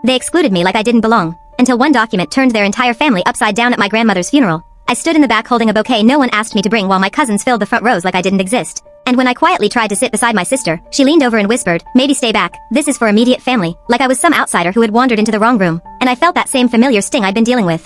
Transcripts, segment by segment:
They excluded me like I didn't belong, until one document turned their entire family upside down at my grandmother's funeral. I stood in the back holding a bouquet no one asked me to bring while my cousins filled the front rows like I didn't exist. And when I quietly tried to sit beside my sister, she leaned over and whispered, "Maybe stay back, this is for immediate family," like I was some outsider who had wandered into the wrong room, and I felt that same familiar sting I'd been dealing with.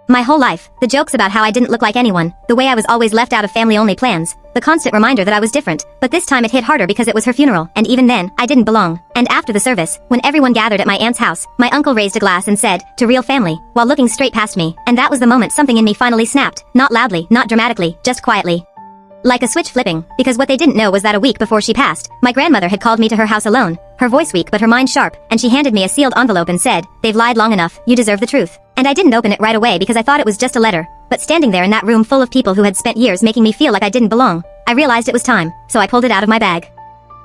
My whole life, the jokes about how I didn't look like anyone, the way I was always left out of family-only plans, the constant reminder that I was different, but this time it hit harder because it was her funeral, and even then, I didn't belong. And after the service, when everyone gathered at my aunt's house, my uncle raised a glass and said, "To real family," while looking straight past me, and that was the moment something in me finally snapped, not loudly, not dramatically, just quietly. Like a switch flipping, because what they didn't know was that a week before she passed, my grandmother had called me to her house alone, her voice weak but her mind sharp, and she handed me a sealed envelope and said, "They've lied long enough, you deserve the truth." And I didn't open it right away because I thought it was just a letter, but standing there in that room full of people who had spent years making me feel like I didn't belong, I realized it was time, so I pulled it out of my bag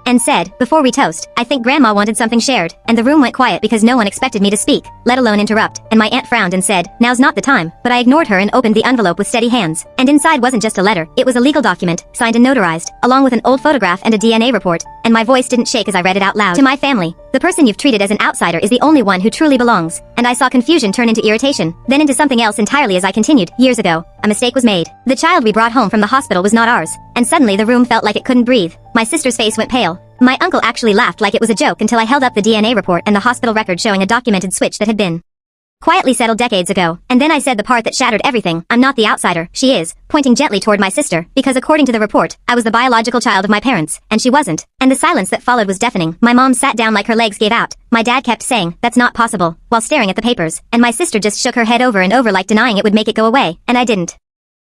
and said, "Before we toast, I think Grandma wanted something shared," and the room went quiet because no one expected me to speak, let alone interrupt, and my aunt frowned and said, "Now's not the time," but I ignored her and opened the envelope with steady hands, and inside wasn't just a letter, it was a legal document, signed and notarized, along with an old photograph and a DNA report, and my voice didn't shake as I read it out loud. "To my family, the person you've treated as an outsider is the only one who truly belongs," and I saw confusion turn into irritation, then into something else entirely as I continued, "Years ago, a mistake was made. The child we brought home from the hospital was not ours," and suddenly the room felt like it couldn't breathe. My sister's face went pale. My uncle actually laughed like it was a joke until I held up the DNA report and the hospital record showing a documented switch that had been quietly settled decades ago, and then I said the part that shattered everything, "I'm not the outsider, she is," pointing gently toward my sister, because according to the report, I was the biological child of my parents, and she wasn't. And the silence that followed was deafening. My mom sat down like her legs gave out. My dad kept saying, "That's not possible," while staring at the papers, and my sister just shook her head over and over like denying it would make it go away, and I didn't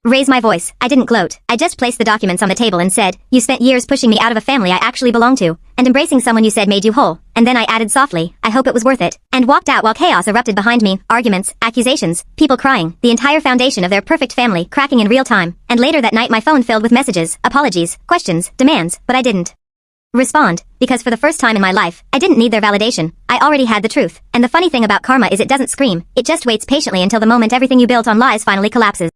raise my voice. I didn't gloat. I just placed the documents on the table and said, "You spent years pushing me out of a family I actually belong to, and embracing someone you said made you whole." And then I added softly, "I hope it was worth it," and walked out while chaos erupted behind me, arguments, accusations, people crying, the entire foundation of their perfect family cracking in real time. And later that night my phone filled with messages, apologies, questions, demands, but I didn't respond, because for the first time in my life, I didn't need their validation. I already had the truth. And the funny thing about karma is it doesn't scream, it just waits patiently until the moment everything you built on lies finally collapses.